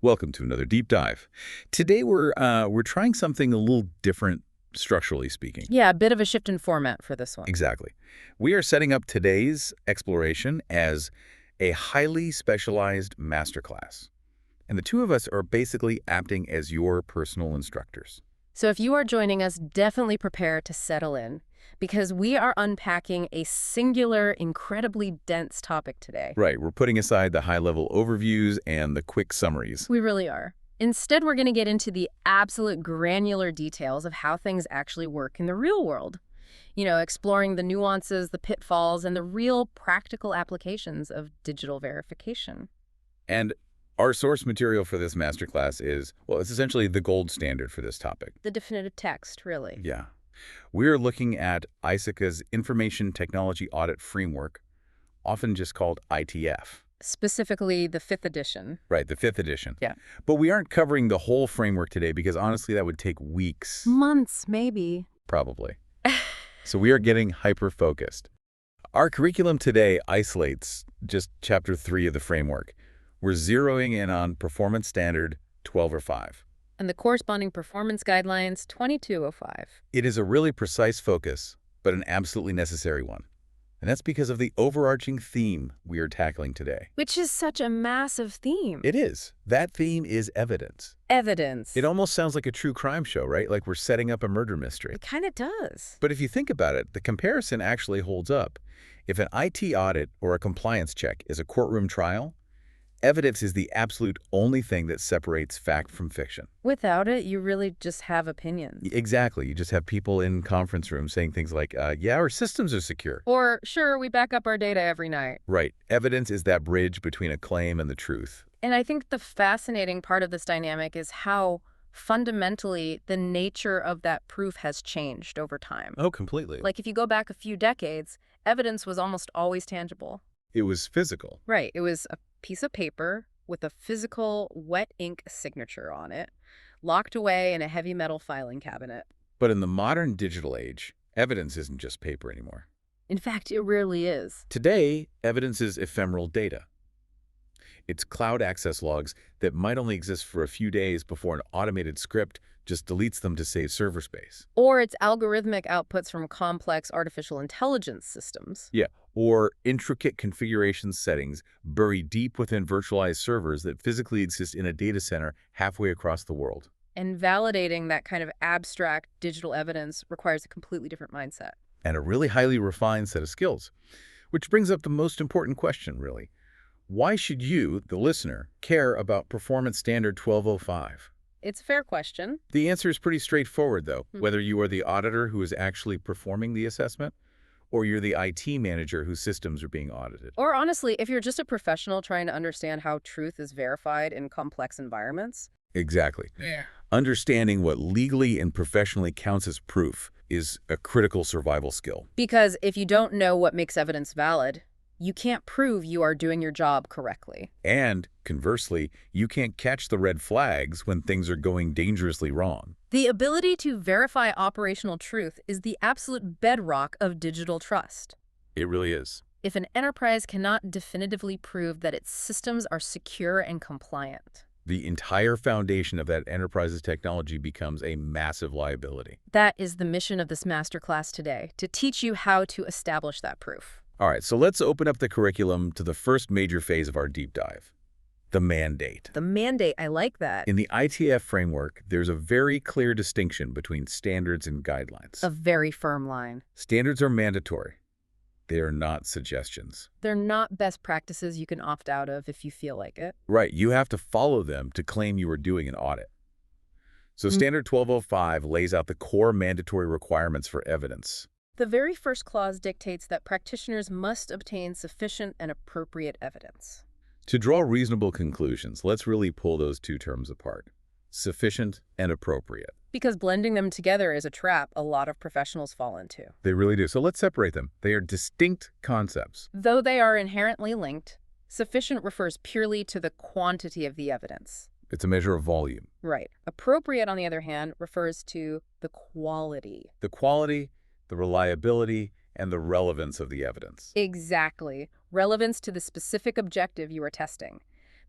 Welcome to another deep dive. Today we're trying something a little different structurally speaking. Yeah, a bit of a shift in format for this one. Exactly. We are setting up today's exploration as a highly specialized masterclass. And the two of us are basically acting as your personal instructors. So if you are joining us, definitely prepare to settle in, because we are unpacking a singular, incredibly dense topic today. Right, we're putting aside the high-level overviews and the quick summaries. We really are. Instead, we're going to get into the absolute granular details of how things actually work in the real world. You know, exploring the nuances, the pitfalls, and the real practical applications of digital verification. And our source material for this masterclass is, well, it's essentially the gold standard for this topic. The definitive text, really. Yeah. We're looking at ISACA's Information Technology Audit Framework, often just called ITAF. Specifically, the 5th edition. Right, the 5th edition. Yeah. But we aren't covering the whole framework today because honestly that would take weeks. Months, maybe. Probably. So we are getting hyper-focused. Our curriculum today isolates just Chapter 3 of the framework. We're zeroing in on Performance Standard 1205. And the corresponding performance guidelines 2205. It is a really precise focus, but an absolutely necessary one. And that's because of the overarching theme we are tackling today. Which is such a massive theme. It is. That theme is evidence. Evidence. It almost sounds like a true crime show, right? Like we're setting up a murder mystery. It kind of does. But if you think about it, the comparison actually holds up. If an IT audit or a compliance check is a courtroom trial, evidence is the absolute only thing that separates fact from fiction. Without it, you really just have opinions. Exactly. You just have people in conference rooms saying things like, yeah, our systems are secure. Or, sure, we back up our data every night. Right. Evidence is that bridge between a claim and the truth. And I think the fascinating part of this dynamic is how fundamentally the nature of that proof has changed over time. Oh, completely. Like if you go back a few decades, evidence was almost always tangible. It was physical. Right. It was a piece of paper with a physical wet ink signature on it, locked away in a heavy metal filing cabinet. But in the modern digital age, evidence isn't just paper anymore. In fact, it rarely is. Today, evidence is ephemeral data. It's cloud access logs that might only exist for a few days before an automated script just deletes them to save server space. Or it's algorithmic outputs from complex artificial intelligence systems. Yeah, or intricate configuration settings buried deep within virtualized servers that physically exist in a data center halfway across the world. And validating that kind of abstract digital evidence requires a completely different mindset. And a really highly refined set of skills. Which brings up the most important question, really. Why should you, the listener, care about Performance Standard 1205? It's a fair question. The answer is pretty straightforward, though. Whether you are the auditor who is actually performing the assessment, or you're the IT manager whose systems are being audited. Or honestly, if you're just a professional trying to understand how truth is verified in complex environments. Exactly. Yeah. Understanding what legally and professionally counts as proof is a critical survival skill. Because if you don't know what makes evidence valid, you can't prove you are doing your job correctly. And, conversely, you can't catch the red flags when things are going dangerously wrong. The ability to verify operational truth is the absolute bedrock of digital trust. It really is. If an enterprise cannot definitively prove that its systems are secure and compliant, The entire foundation of that enterprise's technology becomes a massive liability. that is the mission of this masterclass today, to teach you how to establish that proof. All right, so let's open up the curriculum to the first major phase of our deep dive, the mandate. The mandate, I like that. In the ITF framework, there's a very clear distinction between standards and guidelines. A very firm line. Standards are mandatory. They are not suggestions. They're not best practices you can opt out of if you feel like it. Right, you have to follow them to claim you are doing an audit. So Standard 1205 lays out the core mandatory requirements for evidence. The very first clause dictates that practitioners must obtain sufficient and appropriate evidence. To draw reasonable conclusions, let's really pull those two terms apart. Sufficient and appropriate. Because blending them together is a trap a lot of professionals fall into. They really do. So let's separate them. They are distinct concepts. Though they are inherently linked, sufficient refers purely to the quantity of the evidence. It's a measure of volume. Right. Appropriate, on the other hand, refers to the quality. The quality, the reliability, and the relevance of the evidence. Exactly. Relevance to the specific objective you are testing.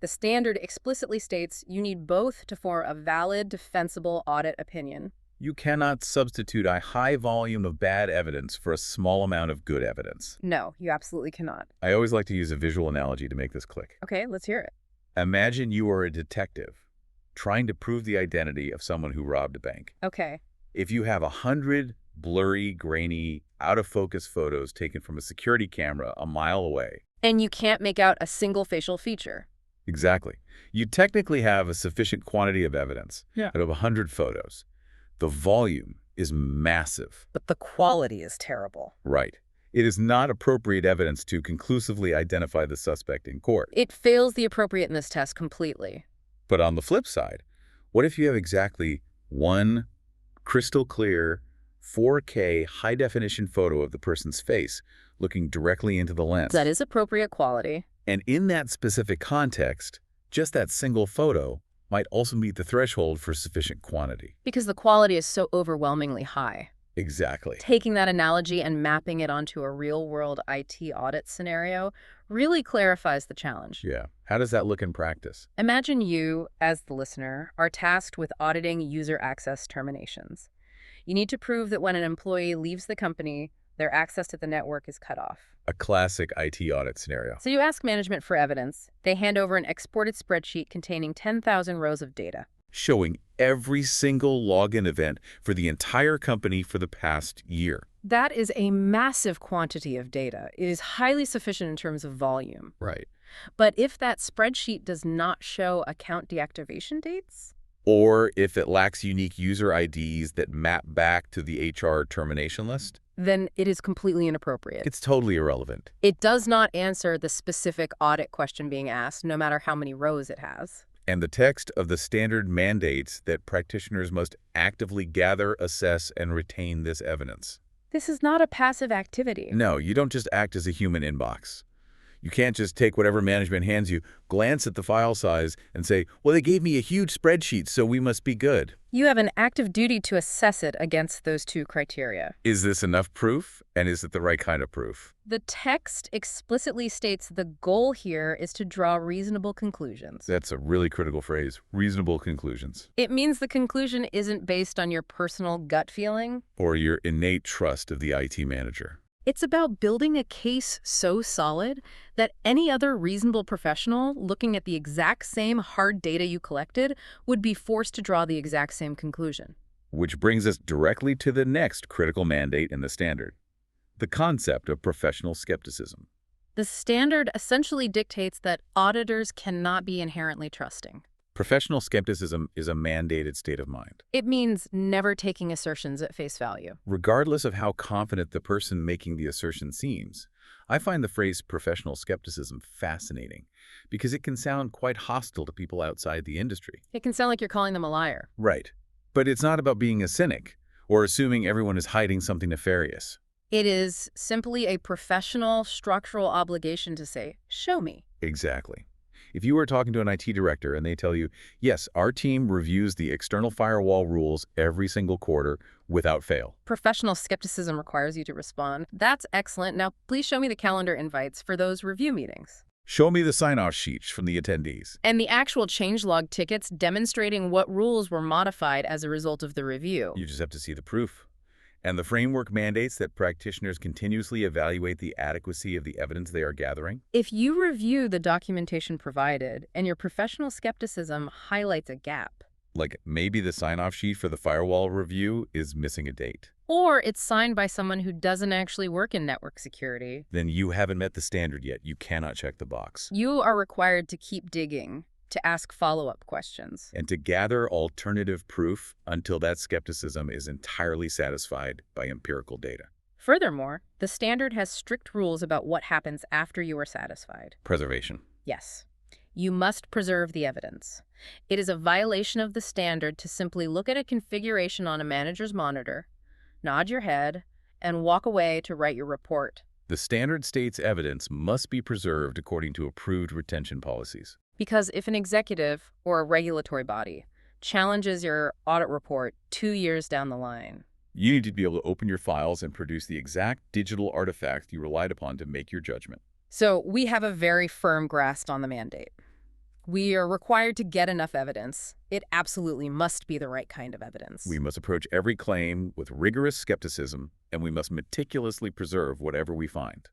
The standard explicitly states you need both to form a valid, defensible audit opinion. You cannot substitute a high volume of bad evidence for a small amount of good evidence. No, you absolutely cannot. I always like to use a visual analogy to make this click. Okay, let's hear it. Imagine you are a detective trying to prove the identity of someone who robbed a bank. Okay. If you have 100 blurry, grainy, out-of-focus photos taken from a security camera a mile away. And you can't make out a single facial feature. Exactly. You technically have a sufficient quantity of evidence out of 100 photos. The volume is massive. But the quality is terrible. Right. It is not appropriate evidence to conclusively identify the suspect in court. It fails the appropriateness test completely. But on the flip side, what if you have exactly one crystal clear 4K high-definition photo of the person's face looking directly into the lens? That is appropriate quality. And in that specific context, just that single photo might also meet the threshold for sufficient quantity. Because the quality is so overwhelmingly high. Exactly. Taking that analogy and mapping it onto a real-world IT audit scenario really clarifies the challenge. Yeah. How does that look in practice? Imagine you, as the listener, are tasked with auditing user access terminations. You need to prove that when an employee leaves the company, their access to the network is cut off. A classic IT audit scenario. So you ask management for evidence. They hand over an exported spreadsheet containing 10,000 rows of data. Showing every single login event for the entire company for the past year. That is a massive quantity of data. It is highly sufficient in terms of volume. Right. But if that spreadsheet does not show account deactivation dates? Or if it lacks unique user IDs that map back to the HR termination list? Then it is completely inappropriate. It's totally irrelevant. It does not answer the specific audit question being asked, no matter how many rows it has. And the text of the standard mandates that practitioners must actively gather, assess, and retain this evidence. This is not a passive activity. No, you don't just act as a human inbox. You can't just take whatever management hands you, glance at the file size, and say, well, they gave me a huge spreadsheet, so we must be good. You have an active duty to assess it against those two criteria. Is this enough proof? And is it the right kind of proof? The text explicitly states the goal here is to draw reasonable conclusions. That's a really critical phrase, reasonable conclusions. It means the conclusion isn't based on your personal gut feeling. Or your innate trust of the IT manager. It's about building a case so solid that any other reasonable professional looking at the exact same hard data you collected would be forced to draw the exact same conclusion. Which brings us directly to the next critical mandate in the standard, the concept of professional skepticism. The standard essentially dictates that auditors cannot be inherently trusting. Professional skepticism is a mandated state of mind. It means never taking assertions at face value. Regardless of how confident the person making the assertion seems, I find the phrase professional skepticism fascinating because it can sound quite hostile to people outside the industry. It can sound like you're calling them a liar. Right. But it's not about being a cynic or assuming everyone is hiding something nefarious. It is simply a professional, structural obligation to say, show me. Exactly. If you are talking to an IT director and they tell you, yes, our team reviews the external firewall rules every single quarter without fail. Professional skepticism requires you to respond. That's excellent. Now, please show me the calendar invites for those review meetings. Show me the sign-off sheets from the attendees. And the actual changelog tickets demonstrating what rules were modified as a result of the review. You just have to see the proof. And the framework mandates that practitioners continuously evaluate the adequacy of the evidence they are gathering. If you review the documentation provided and your professional skepticism highlights a gap, Like maybe the sign-off sheet for the firewall review is missing a date. or it's signed by someone who doesn't actually work in network security, Then you haven't met the standard yet. You cannot check the box. you are required to keep digging, to ask follow-up questions. And to gather alternative proof until that skepticism is entirely satisfied by empirical data. Furthermore, the standard has strict rules about what happens after you are satisfied. Preservation. Yes. You must preserve the evidence. It is a violation of the standard to simply look at a configuration on a manager's monitor, nod your head, and walk away to write your report. The standard states evidence must be preserved according to approved retention policies. Because if an executive or a regulatory body challenges your audit report 2 years down the line, You need to be able to open your files and produce the exact digital artifact you relied upon to make your judgment. so we have a very firm grasp on the mandate. We are required to get enough evidence. It absolutely must be the right kind of evidence. We must approach every claim with rigorous skepticism, and we must meticulously preserve whatever we find.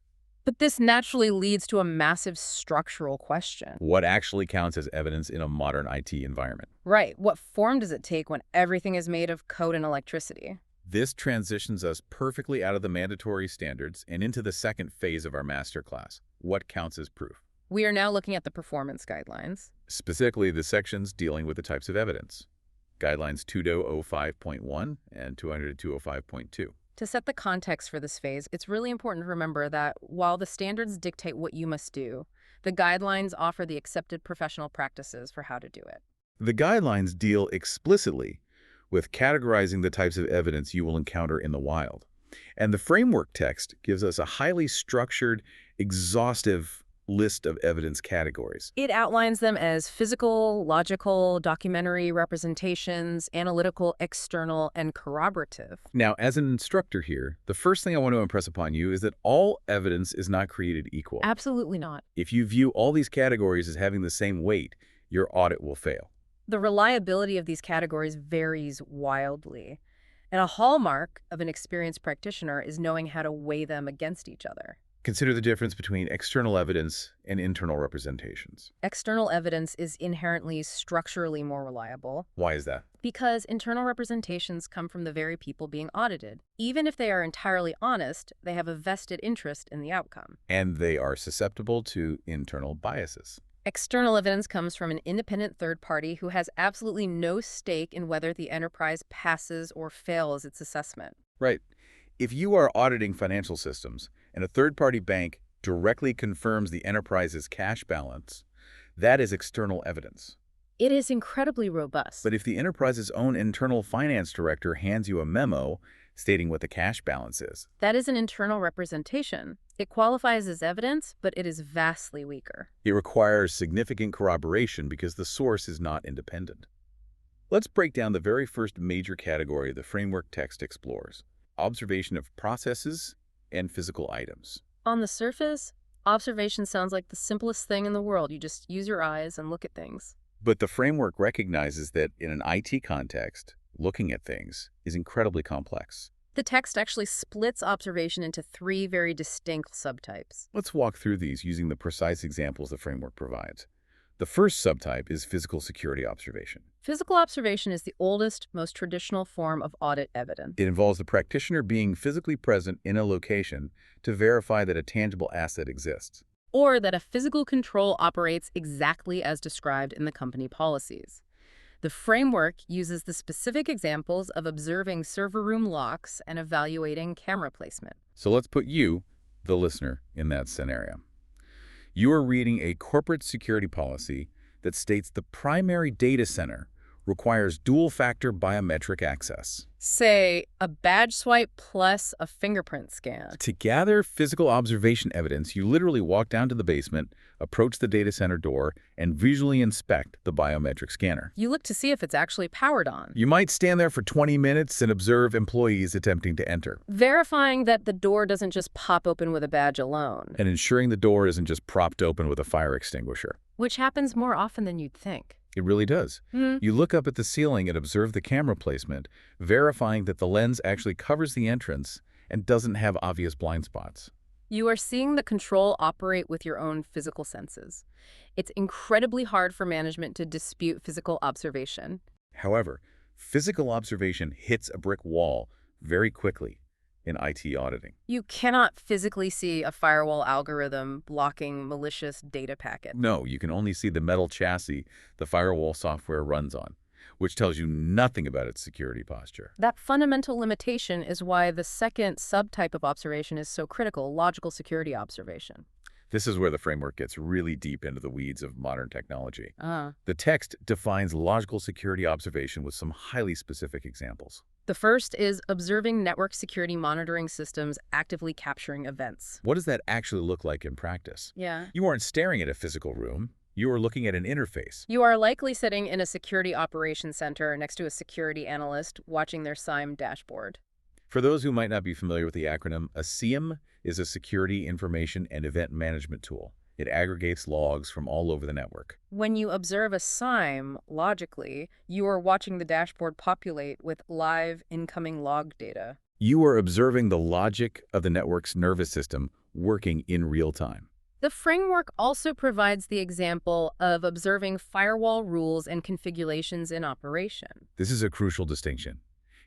But this naturally leads to a massive structural question. What actually counts as evidence in a modern IT environment? Right. What form does it take when everything is made of code and electricity? This transitions us perfectly out of the mandatory standards and into the second phase of our masterclass. What counts as proof? We are now looking at the performance guidelines. Specifically, the sections dealing with the types of evidence. Guidelines 2.05.1 and 200.205.2. To set the context for this phase, it's really important to remember that while the standards dictate what you must do, the guidelines offer the accepted professional practices for how to do it. The guidelines deal explicitly with categorizing the types of evidence you will encounter in the wild. And the framework text gives us a highly structured, exhaustive list of evidence categories. It outlines them as physical, logical, documentary representations, analytical, external, and corroborative. Now, as an instructor here, the first thing I want to impress upon you is that all evidence is not created equal. Absolutely not. If you view all these categories as having the same weight, your audit will fail. The reliability of these categories varies wildly, and a hallmark of an experienced practitioner is knowing how to weigh them against each other. Consider the difference between external evidence and internal representations. External evidence is inherently structurally more reliable Why is that? because internal representations come from the very people being audited. Even if they are entirely honest, they have a vested interest in the outcome. And they are susceptible to internal biases. External evidence comes from an independent third party who has absolutely no stake in whether the enterprise passes or fails its assessment. Right. If you are auditing financial systems and a third-party bank directly confirms the enterprise's cash balance, that is external evidence. It is incredibly robust. But if the enterprise's own internal finance director hands you a memo stating what the cash balance is, that is an internal representation. It qualifies as evidence, but it is vastly weaker. it requires significant corroboration because the source is not independent. Let's break down the very first major category the framework text explores: observation of processes and physical items. On the surface, observation sounds like the simplest thing in the world. You just use your eyes and look at things. But the framework recognizes that in an IT context, looking at things is incredibly complex. The text actually splits observation into three very distinct subtypes. Let's walk through these using the precise examples the framework provides. The first subtype is physical security observation. Physical observation is the oldest, most traditional form of audit evidence. It involves the practitioner being physically present in a location to verify that a tangible asset exists. Or that a physical control operates exactly as described in the company policies. The framework uses the specific examples of observing server room locks and evaluating camera placement. So let's put you, the listener, in that scenario. You are reading a corporate security policy that states the primary data center requires dual-factor biometric access. Say, a badge swipe plus a fingerprint scan. To gather physical observation evidence, you literally walk down to the basement, approach the data center door, and visually inspect the biometric scanner. You look to see if it's actually powered on, You might stand there for 20 minutes and observe employees attempting to enter, verifying that the door doesn't just pop open with a badge alone, and ensuring the door isn't just propped open with a fire extinguisher. which happens more often than you'd think. It really does. You look up at the ceiling and observe the camera placement, verifying that the lens actually covers the entrance and doesn't have obvious blind spots. You are seeing the control operate with your own physical senses. It's incredibly hard for management to dispute physical observation. However, physical observation hits a brick wall very quickly in IT auditing. You cannot physically see a firewall algorithm blocking malicious data packets. No, you can only see the metal chassis the firewall software runs on, which tells you nothing about its security posture. That fundamental limitation is why the second subtype of observation is so critical: logical security observation. This is where the framework gets really deep into the weeds of modern technology. The The text defines logical security observation with some highly specific examples. first is observing network security monitoring systems actively capturing events. What does that actually look like in practice? Yeah. You aren't staring at a physical room. You are looking at an interface. You are likely sitting in a security operations center next to a security analyst watching their SIEM dashboard. For those who might not be familiar with the acronym, a SIEM is a Security Information and Event Management Tool. It aggregates logs from all over the network. When you observe a SIME, logically, you are watching the dashboard populate with live incoming log data. You are observing the logic of the network's nervous system working in real time. The framework also provides the example of observing firewall rules and configurations in operation. This is a crucial distinction.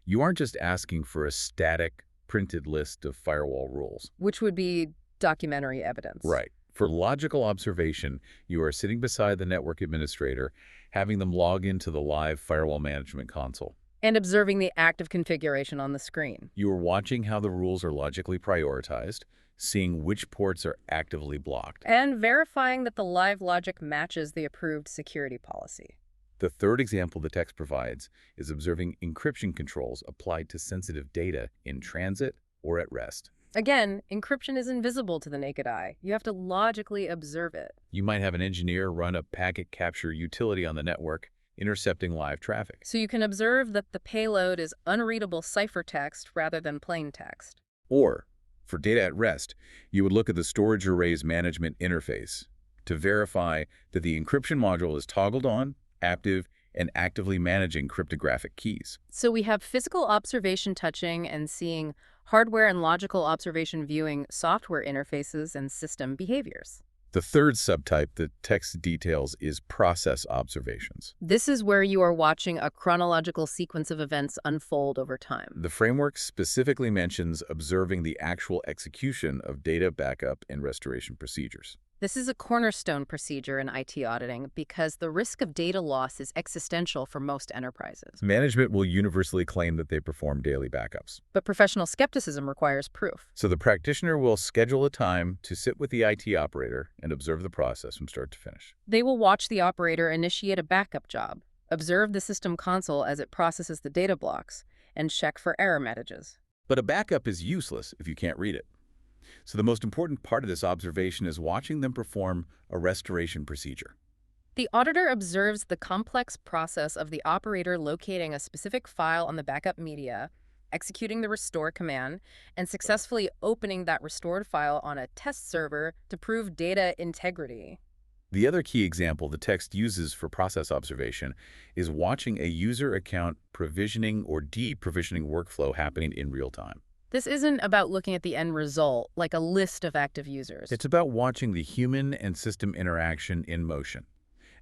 You aren't just asking for a static, printed list of firewall rules. Which would be documentary evidence. Right. For logical observation, you are sitting beside the network administrator, having them log into the live firewall management console. And observing the active configuration on the screen. You are watching how the rules are logically prioritized, seeing which ports are actively blocked. And verifying that the live logic matches the approved security policy. The third example the text provides is observing encryption controls applied to sensitive data in transit or at rest. Again, encryption is invisible to the naked eye. You have to logically observe it. You might have an engineer run a packet capture utility on the network, intercepting live traffic. So you can observe that the payload is unreadable ciphertext rather than plain text. Or, for data at rest, you would look at the storage array's management interface to verify that the encryption module is toggled on, active, and actively managing cryptographic keys. So we have physical observation touching and seeing, hardware and logical observation viewing software interfaces and system behaviors. The third subtype the text details is process observations. This is where you are watching a chronological sequence of events unfold over time. The framework specifically mentions observing the actual execution of data backup and restoration procedures. This is a cornerstone procedure in IT auditing because the risk of data loss is existential for most enterprises. Management will universally claim that they perform daily backups. But professional skepticism requires proof. So the practitioner will schedule a time to sit with the IT operator and observe the process from start to finish. They will watch the operator initiate a backup job, observe the system console as it processes the data blocks, and check for error messages. But a backup is useless if you can't read it. So the most important part of this observation is watching them perform a restoration procedure. The auditor observes the complex process of the operator locating a specific file on the backup media, executing the restore command, and successfully opening that restored file on a test server to prove data integrity. The other key example the text uses for process observation is watching a user account provisioning or deprovisioning workflow happening in real time. This isn't about looking at the end result, like a list of active users. It's about watching the human and system interaction in motion.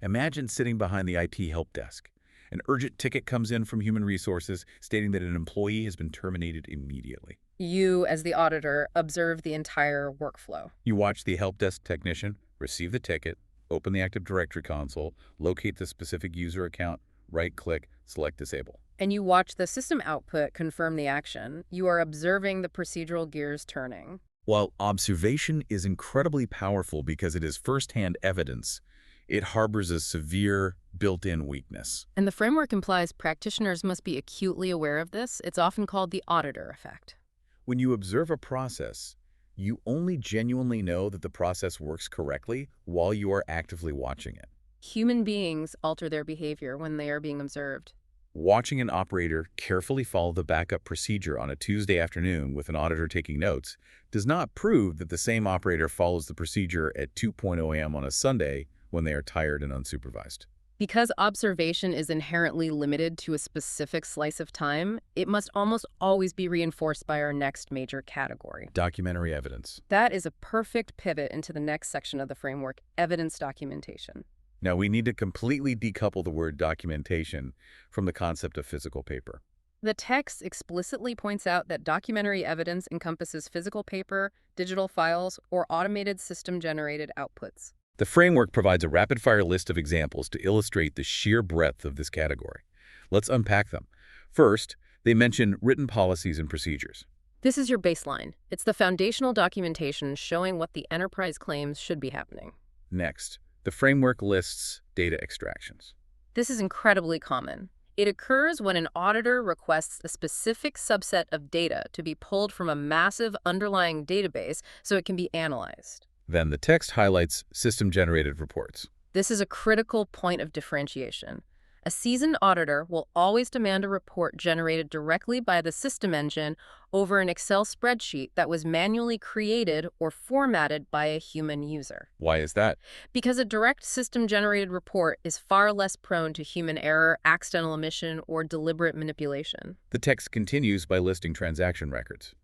Imagine sitting behind the IT help desk. An urgent ticket comes in from human resources stating that an employee has been terminated immediately. You, as the auditor, observe the entire workflow. You watch the help desk technician receive the ticket, open the Active Directory console, locate the specific user account, right-click, select Disable. And you watch the system output confirm the action. You are observing the procedural gears turning. While observation is incredibly powerful because it is first-hand evidence, it harbors a severe built-in weakness. And the framework implies practitioners must be acutely aware of this. It's often called the auditor effect. When you observe a process, you only genuinely know that the process works correctly while you are actively watching it. Human beings alter their behavior when they are being observed. Watching an operator carefully follow the backup procedure on a Tuesday afternoon with an auditor taking notes does not prove that the same operator follows the procedure at 2:00 a.m. on a Sunday when they are tired and unsupervised. Because observation is inherently limited to a specific slice of time, it must almost always be reinforced by our next major category. Documentary evidence. That is a perfect pivot into the next section of the framework, evidence documentation. Now, we need to completely decouple the word documentation from the concept of physical paper. The text explicitly points out that documentary evidence encompasses physical paper, digital files, or automated system-generated outputs. The framework provides a rapid-fire list of examples to illustrate the sheer breadth of this category. Let's unpack them. First, they mention written policies and procedures. This is your baseline. It's the foundational documentation showing what the enterprise claims should be happening. Next, the framework lists data extractions. This is incredibly common. It occurs when an auditor requests a specific subset of data to be pulled from a massive underlying database so it can be analyzed. Then the text highlights system-generated reports. This is a critical point of differentiation. A seasoned auditor will always demand a report generated directly by the system engine over an Excel spreadsheet that was manually created or formatted by a human user. Why is that? Because a direct system-generated report is far less prone to human error, accidental omission, or deliberate manipulation. The text continues by listing transaction records.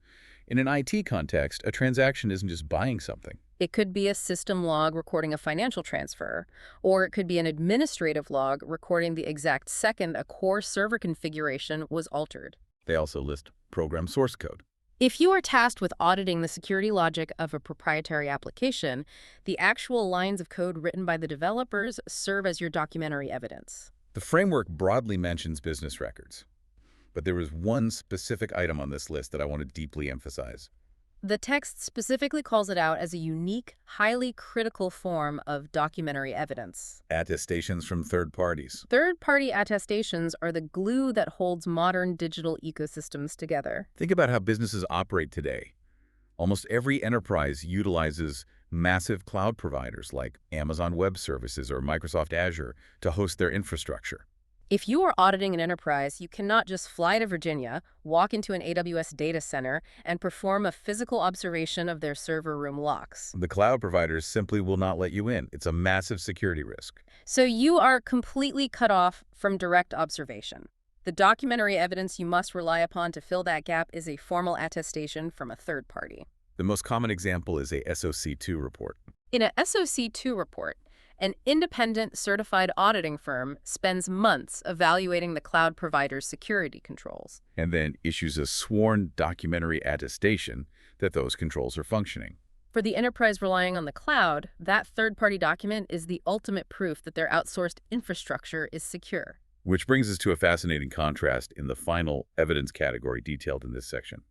In an IT context, a transaction isn't just buying something. It could be a system log recording a financial transfer, or it could be an administrative log recording the exact second a core server configuration was altered. They also list program source code. If you are tasked with auditing the security logic of a proprietary application, the actual lines of code written by the developers serve as your documentary evidence. The framework broadly mentions business records, but there is one specific item on this list that I want to deeply emphasize. The text specifically calls it out as a unique, highly critical form of documentary evidence. Attestations from third parties. Third-party attestations are the glue that holds modern digital ecosystems together. Think about how businesses operate today. Almost every enterprise utilizes massive cloud providers like Amazon Web Services or Microsoft Azure to host their infrastructure. If you are auditing an enterprise, you cannot just fly to Virginia, walk into an AWS data center, and perform a physical observation of their server room locks. The cloud providers simply will not let you in. It's a massive security risk. So you are completely cut off from direct observation. The documentary evidence you must rely upon to fill that gap is a formal attestation from a third party. The most common example is a SOC2 report. In a SOC2 report, an independent certified auditing firm spends months evaluating the cloud provider's security controls. And then issues a sworn documentary attestation that those controls are functioning. For the enterprise relying on the cloud, that third-party document is the ultimate proof that their outsourced infrastructure is secure. Which brings us to a fascinating contrast in the final evidence category detailed in this section: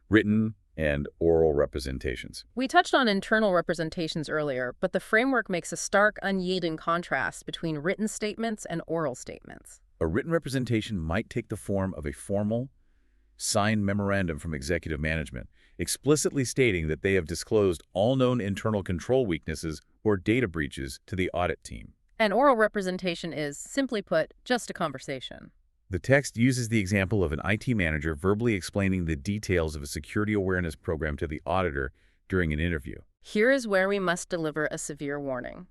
written and oral representations. We touched on internal representations earlier, but the framework makes a stark, unyielding contrast between written statements and oral statements. A written representation might take the form of a formal, signed memorandum from executive management, explicitly stating that they have disclosed all known internal control weaknesses or data breaches to the audit team. An oral representation is, simply put, just a conversation. The text uses the example of an IT manager verbally explaining the details of a security awareness program to the auditor during an interview. Here is where we must deliver a severe warning.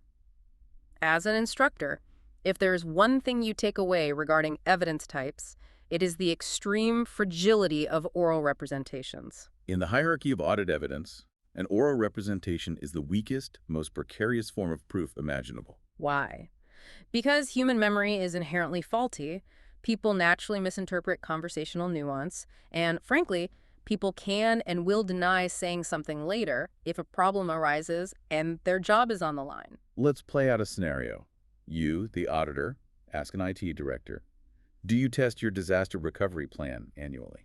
As an instructor, if there is one thing you take away regarding evidence types, it is the extreme fragility of oral representations. In the hierarchy of audit evidence, an oral representation is the weakest, most precarious form of proof imaginable. Why? Because human memory is inherently faulty, people naturally misinterpret conversational nuance, and frankly, people can and will deny saying something later if a problem arises and their job is on the line. Let's play out a scenario. You, the auditor, ask an IT director, do you test your disaster recovery plan annually?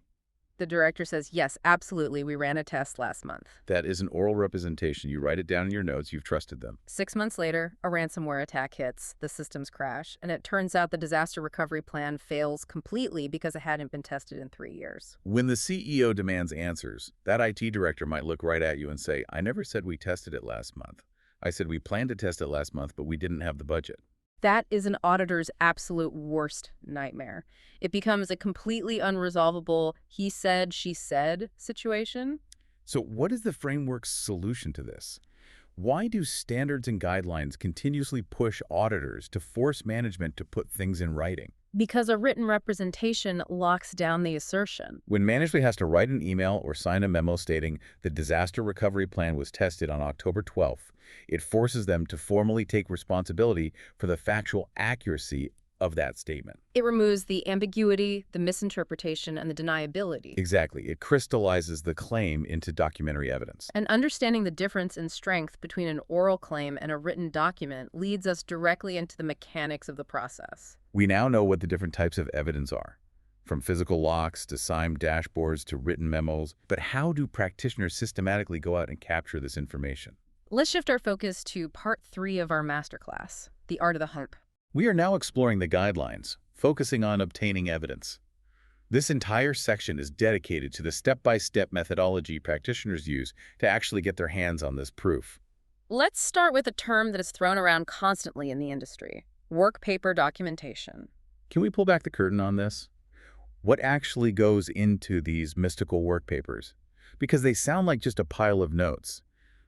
The director says, yes, absolutely, we ran a test last month. That is an oral representation. You write it down in your notes. You've trusted them. 6 months later, a ransomware attack hits, the systems crash, and it turns out the disaster recovery plan fails completely because it hadn't been tested in 3 years. When the CEO demands answers, that IT director might look right at you and say, I never said we tested it last month. I said we planned to test it last month, but we didn't have the budget. That is an auditor's absolute worst nightmare. It becomes a completely unresolvable he said, she said situation. So what is the framework's solution to this? Why do standards and guidelines continuously push auditors to force management to put things in writing? Because a written representation locks down the assertion. When management has to write an email or sign a memo stating the disaster recovery plan was tested on October 12th, it forces them to formally take responsibility for the factual accuracy of that statement. It removes the ambiguity, the misinterpretation, and the deniability. Exactly. It crystallizes the claim into documentary evidence. And understanding the difference in strength between an oral claim and a written document leads us directly into the mechanics of the process. We now know what the different types of evidence are, from physical locks to signed dashboards to written memos. But how do practitioners systematically go out and capture this information? Let's shift our focus to part 3 of our masterclass, the art of the hump. We are now exploring the guidelines, focusing on obtaining evidence. This entire section is dedicated to the step-by-step methodology practitioners use to actually get their hands on this proof. Let's start with a term that is thrown around constantly in the industry: work paper documentation. Can we pull back the curtain on this? What actually goes into these mystical work papers? Because they sound like just a pile of notes,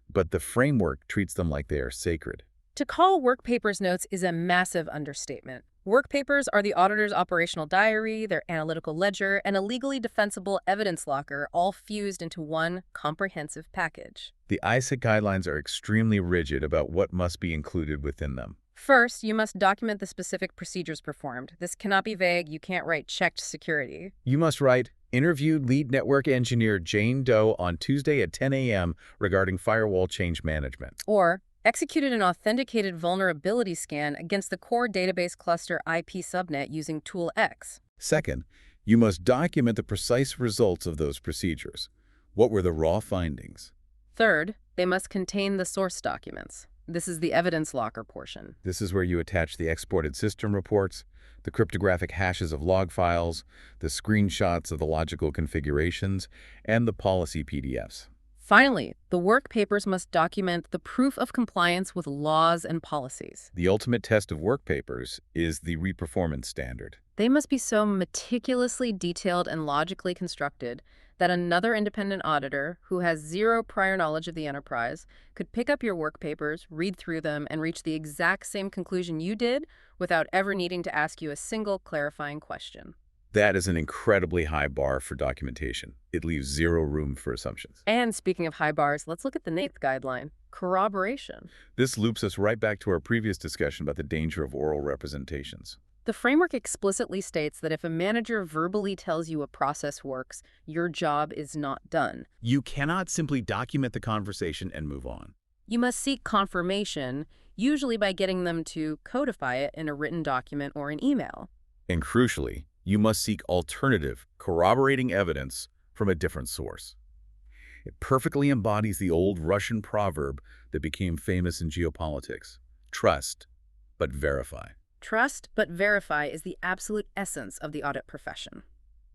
but the framework treats them like they are sacred. To call work papers notes is a massive understatement. Work papers are the auditor's operational diary, their analytical ledger, and a legally defensible evidence locker, all fused into one comprehensive package. The ISAC guidelines are extremely rigid about what must be included within them. First, you must document the specific procedures performed. This cannot be vague. You can't write checked security. You must write, interviewed lead network engineer Jane Doe on Tuesday at 10 a.m. regarding firewall change management. Or executed an authenticated vulnerability scan against the core database cluster IP subnet using Tool X. Second, you must document the precise results of those procedures. What were the raw findings? Third, they must contain the source documents. This is the evidence locker portion. This is where you attach the exported system reports, the cryptographic hashes of log files, the screenshots of the logical configurations, and the policy PDFs. Finally, the work papers must document the proof of compliance with laws and policies. The ultimate test of work papers is the reperformance standard. They must be so meticulously detailed and logically constructed that another independent auditor who has zero prior knowledge of the enterprise could pick up your work papers, read through them, and reach the exact same conclusion you did without ever needing to ask you a single clarifying question. That is an incredibly high bar for documentation. It leaves zero room for assumptions. And speaking of high bars, let's look at the 9th guideline, corroboration. This loops us right back to our previous discussion about the danger of oral representations. The framework explicitly states that if a manager verbally tells you a process works, your job is not done. You cannot simply document the conversation and move on. You must seek confirmation, usually by getting them to codify it in a written document or an email. And crucially, you must seek alternative, corroborating evidence from a different source. It perfectly embodies the old Russian proverb that became famous in geopolitics: trust, but verify. Trust but verify is the absolute essence of the audit profession.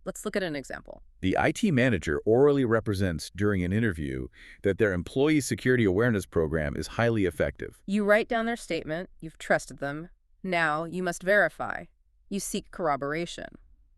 Let's look at an example. The IT manager orally represents during an interview that their employee security awareness program is highly effective. You write down their statement, you've trusted them. Now you must verify. You seek corroboration.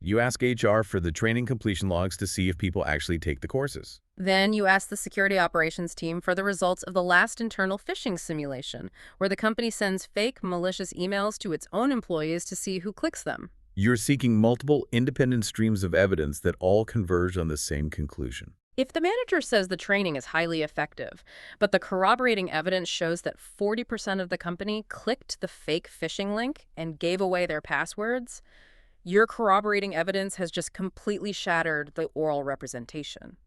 You ask HR for the training completion logs to see if people actually take the courses. Then you ask the security operations team for the results of the last internal phishing simulation, where the company sends fake, malicious emails to its own employees to see who clicks them. You're seeking multiple independent streams of evidence that all converge on the same conclusion. If the manager says the training is highly effective, but the corroborating evidence shows that 40% of the company clicked the fake phishing link and gave away their passwords, your corroborating evidence has just completely shattered the oral representation.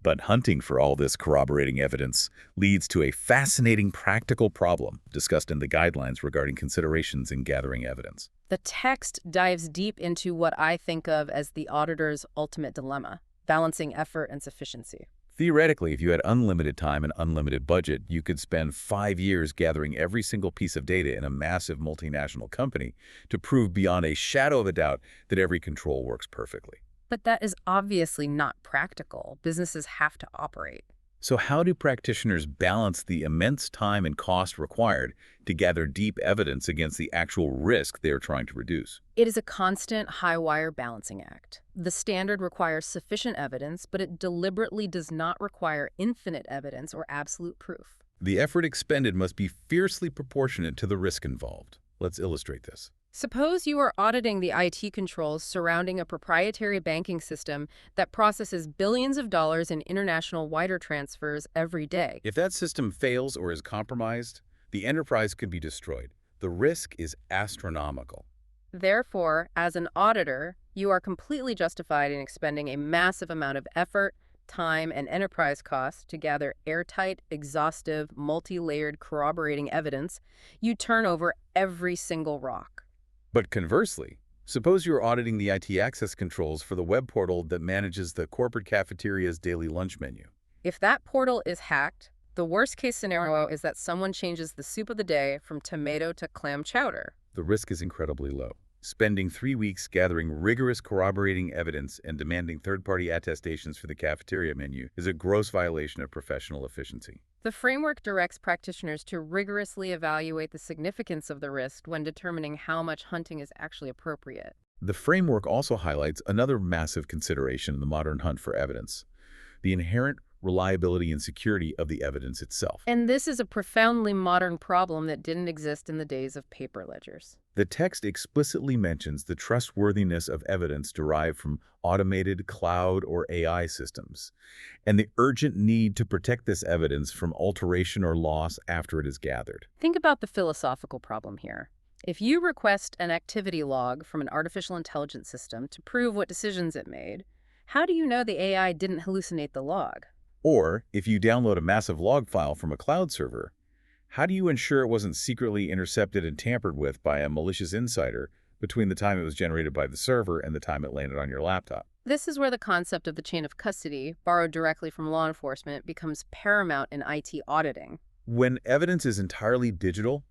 But hunting for all this corroborating evidence leads to a fascinating practical problem discussed in the guidelines regarding considerations in gathering evidence. The text dives deep into what I think of as the auditor's ultimate dilemma: balancing effort and sufficiency. Theoretically, if you had unlimited time and unlimited budget, you could spend 5 years gathering every single piece of data in a massive multinational company to prove beyond a shadow of a doubt that every control works perfectly. But that is obviously not practical. Businesses have to operate. So how do practitioners balance the immense time and cost required to gather deep evidence against the actual risk they are trying to reduce? It is a constant high-wire balancing act. The standard requires sufficient evidence, but it deliberately does not require infinite evidence or absolute proof. The effort expended must be fiercely proportionate to the risk involved. Let's illustrate this. Suppose you are auditing the IT controls surrounding a proprietary banking system that processes billions of dollars in international wire transfers every day. If that system fails or is compromised, the enterprise could be destroyed. The risk is astronomical. Therefore, as an auditor, you are completely justified in expending a massive amount of effort, time, and enterprise costs to gather airtight, exhaustive, multi-layered corroborating evidence. You turn over every single rock. But conversely, suppose you're auditing the IT access controls for the web portal that manages the corporate cafeteria's daily lunch menu. If that portal is hacked, the worst-case scenario is that someone changes the soup of the day from tomato to clam chowder. The risk is incredibly low. Spending 3 weeks gathering rigorous corroborating evidence and demanding third-party attestations for the cafeteria menu is a gross violation of professional efficiency. The framework directs practitioners to rigorously evaluate the significance of the risk when determining how much hunting is actually appropriate. The framework also highlights another massive consideration in the modern hunt for evidence: the inherent reliability and security of the evidence itself. And this is a profoundly modern problem that didn't exist in the days of paper ledgers. The text explicitly mentions the trustworthiness of evidence derived from automated cloud or AI systems, and the urgent need to protect this evidence from alteration or loss after it is gathered. Think about the philosophical problem here. If you request an activity log from an artificial intelligence system to prove what decisions it made, how do you know the AI didn't hallucinate the log? Or, if you download a massive log file from a cloud server, how do you ensure it wasn't secretly intercepted and tampered with by a malicious insider between the time it was generated by the server and the time it landed on your laptop? This is where the concept of the chain of custody, borrowed directly from law enforcement, becomes paramount in IT auditing. When evidence is entirely digital,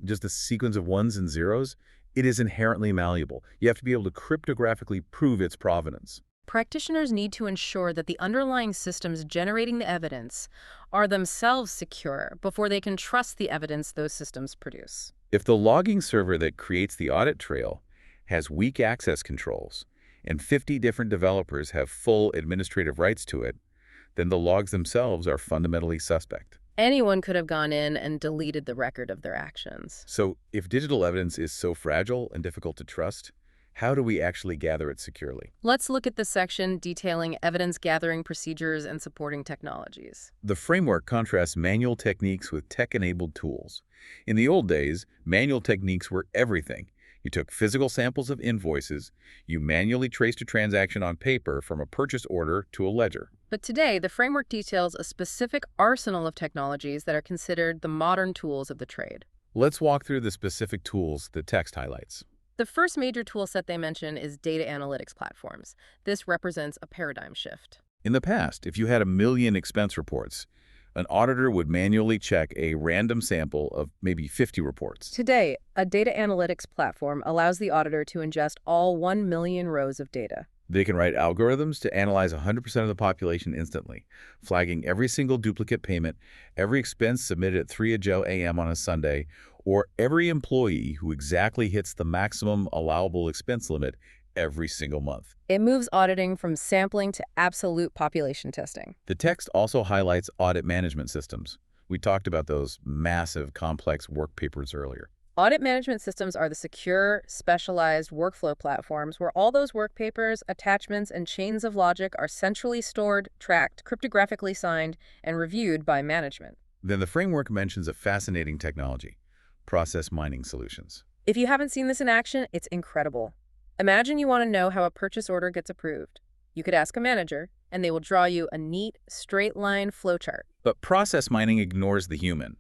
just a sequence of ones and zeros, it is inherently malleable. You have to be able to cryptographically prove its provenance. Practitioners need to ensure that the underlying systems generating the evidence are themselves secure before they can trust the evidence those systems produce. If the logging server that creates the audit trail has weak access controls and 50 different developers have full administrative rights to it, then the logs themselves are fundamentally suspect. Anyone could have gone in and deleted the record of their actions. So if digital evidence is so fragile and difficult to trust, how do we actually gather it securely? Let's look at the section detailing evidence gathering procedures and supporting technologies. The framework contrasts manual techniques with tech-enabled tools. In the old days, manual techniques were everything. You took physical samples of invoices, you manually traced a transaction on paper from a purchase order to a ledger. But today, the framework details a specific arsenal of technologies that are considered the modern tools of the trade. Let's walk through the specific tools the text highlights. The first major tool set they mention is data analytics platforms. This represents a paradigm shift. In the past, if you had 1 million expense reports, an auditor would manually check a random sample of maybe 50 reports. Today, a data analytics platform allows the auditor to ingest all 1 million rows of data. They can write algorithms to analyze 100% of the population instantly, flagging every single duplicate payment, every expense submitted at 3 a.m. on a Sunday, or every employee who exactly hits the maximum allowable expense limit every single month. It moves auditing from sampling to absolute population testing. The text also highlights audit management systems. We talked about those massive, complex work papers earlier. Audit management systems are the secure, specialized workflow platforms where all those work papers, attachments, and chains of logic are centrally stored, tracked, cryptographically signed, and reviewed by management. Then the framework mentions a fascinating technology: process mining solutions. If you haven't seen this in action, it's incredible. Imagine you want to know how a purchase order gets approved. You could ask a manager, and they will draw you a neat, straight-line flowchart. But process mining ignores the human.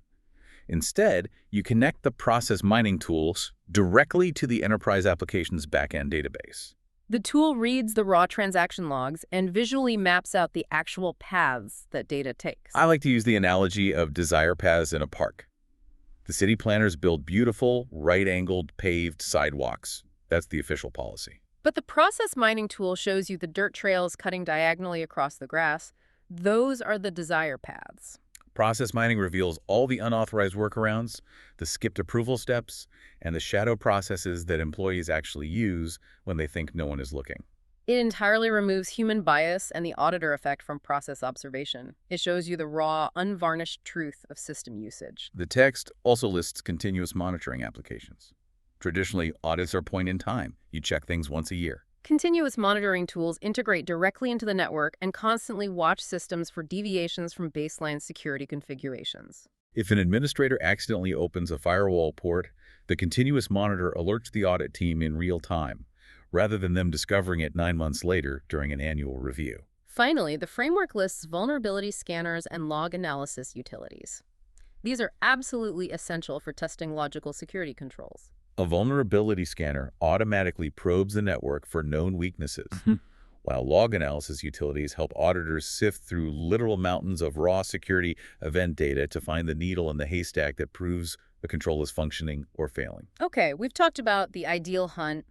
Instead, you connect the process mining tools directly to the enterprise application's backend database. The tool reads the raw transaction logs and visually maps out the actual paths that data takes. I like to use the analogy of desire paths in a park. The city planners build beautiful, right-angled, paved sidewalks. That's the official policy. But the process mining tool shows you the dirt trails cutting diagonally across the grass. Those are the desire paths. Process mining reveals all the unauthorized workarounds, the skipped approval steps, and the shadow processes that employees actually use when they think no one is looking. It entirely removes human bias and the auditor effect from process observation. It shows you the raw, unvarnished truth of system usage. The text also lists continuous monitoring applications. Traditionally, audits are point in time. You check things once a year. Continuous monitoring tools integrate directly into the network and constantly watch systems for deviations from baseline security configurations. If an administrator accidentally opens a firewall port, the continuous monitor alerts the audit team in real time, rather than them discovering it 9 months later during an annual review. Finally, the framework lists vulnerability scanners and log analysis utilities. These are absolutely essential for testing logical security controls. A vulnerability scanner automatically probes the network for known weaknesses, while log analysis utilities help auditors sift through literal mountains of raw security event data to find the needle in the haystack that proves a control is functioning or failing. Okay, we've talked about the ideal hunt,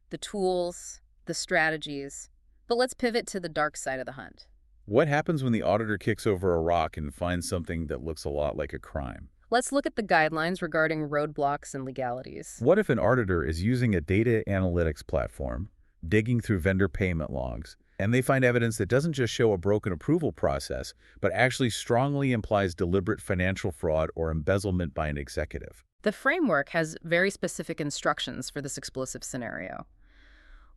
the tools, the strategies, but let's pivot to the dark side of the hunt. What happens when the auditor kicks over a rock and finds something that looks a lot like a crime? Let's look at the guidelines regarding roadblocks and legalities. What if an auditor is using a data analytics platform, digging through vendor payment logs, and they find evidence that doesn't just show a broken approval process, but actually strongly implies deliberate financial fraud or embezzlement by an executive? The framework has very specific instructions for this explosive scenario.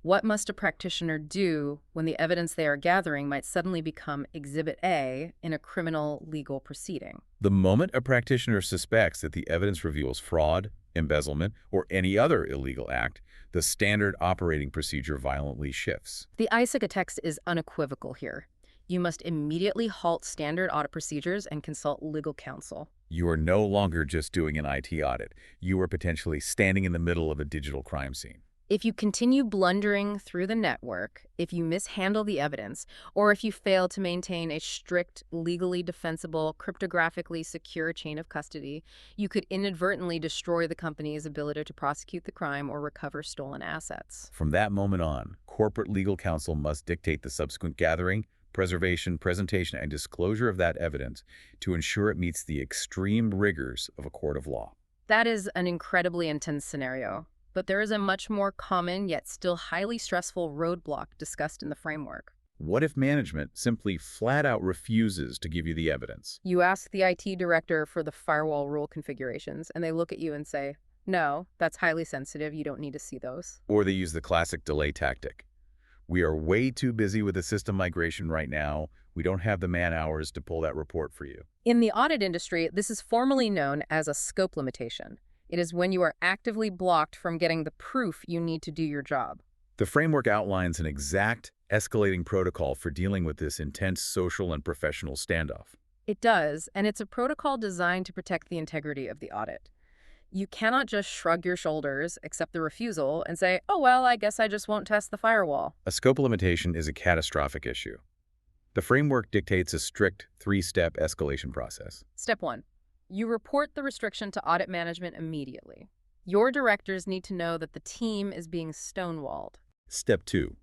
What must a practitioner do when the evidence they are gathering might suddenly become Exhibit A in a criminal legal proceeding? The moment a practitioner suspects that the evidence reveals fraud, embezzlement, or any other illegal act, the standard operating procedure violently shifts. The ISACA text is unequivocal here. You must immediately halt standard audit procedures and consult legal counsel. You are no longer just doing an IT audit. You are potentially standing in the middle of a digital crime scene. If you continue blundering through the network, if you mishandle the evidence, or if you fail to maintain a strict, legally defensible, cryptographically secure chain of custody, you could inadvertently destroy the company's ability to prosecute the crime or recover stolen assets. From that moment on, corporate legal counsel must dictate the subsequent gathering, preservation, presentation, and disclosure of that evidence to ensure it meets the extreme rigors of a court of law. That is an incredibly intense scenario. But there is a much more common yet still highly stressful roadblock discussed in the framework. What if management simply flat out refuses to give you the evidence? You ask the IT director for the firewall rule configurations, and they look at you and say, "No, that's highly sensitive. You don't need to see those." Or they use the classic delay tactic. We are way too busy with the system migration right now. We don't have the man-hours to pull that report for you. In the audit industry, this is formally known as a scope limitation. It is when you are actively blocked from getting the proof you need to do your job. The framework outlines an exact, escalating protocol for dealing with this intense social and professional standoff. It does, and it's a protocol designed to protect the integrity of the audit. You cannot just shrug your shoulders, accept the refusal, and say, "Oh, well, I guess I just won't test the firewall." A scope limitation is a catastrophic issue. The framework dictates a strict three-step escalation process. Step 1. You report the restriction to audit management immediately. Your directors need to know that the team is being stonewalled. Step 2.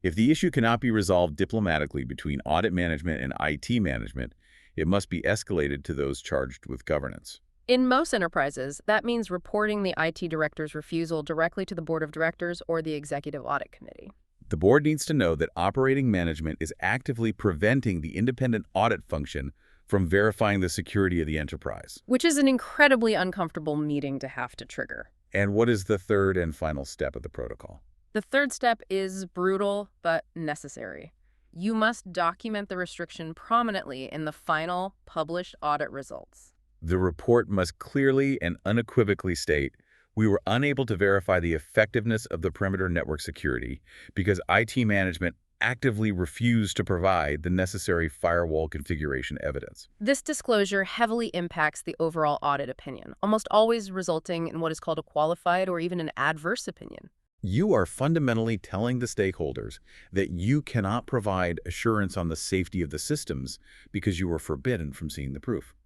If the issue cannot be resolved diplomatically between audit management and IT management, it must be escalated to those charged with governance. In most enterprises, that means reporting the IT director's refusal directly to the board of directors or the executive audit committee. The board needs to know that operating management is actively preventing the independent audit function from verifying the security of the enterprise. Which is an incredibly uncomfortable meeting to have to trigger. And what is the third and final step of the protocol? The third step is brutal but necessary. You must document the restriction prominently in the final published audit results. The report must clearly and unequivocally state, we were unable to verify the effectiveness of the perimeter network security because IT management actively refused to provide the necessary firewall configuration evidence. This disclosure heavily impacts the overall audit opinion, almost always resulting in what is called a qualified or even an adverse opinion. You are fundamentally telling the stakeholders that you cannot provide assurance on the safety of the systems because you were forbidden from seeing the proof.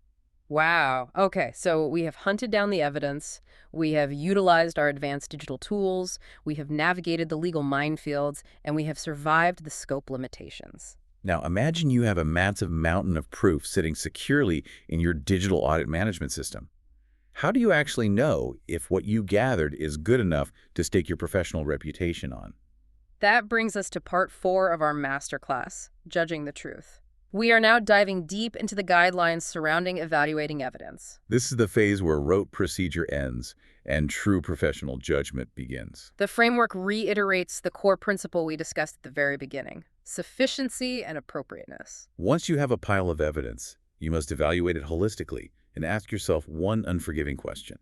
Wow. Okay, so we have hunted down the evidence, we have utilized our advanced digital tools, we have navigated the legal minefields, and we have survived the scope limitations. Now imagine you have a massive mountain of proof sitting securely in your digital audit management system. How do you actually know if what you gathered is good enough to stake your professional reputation on? That brings us to part 4 of our masterclass, Judging the Truth. We are now diving deep into the guidelines surrounding evaluating evidence. This is the phase where rote procedure ends and true professional judgment begins. The framework reiterates the core principle we discussed at the very beginning: sufficiency and appropriateness. Once you have a pile of evidence, you must evaluate it holistically and ask yourself one unforgiving question.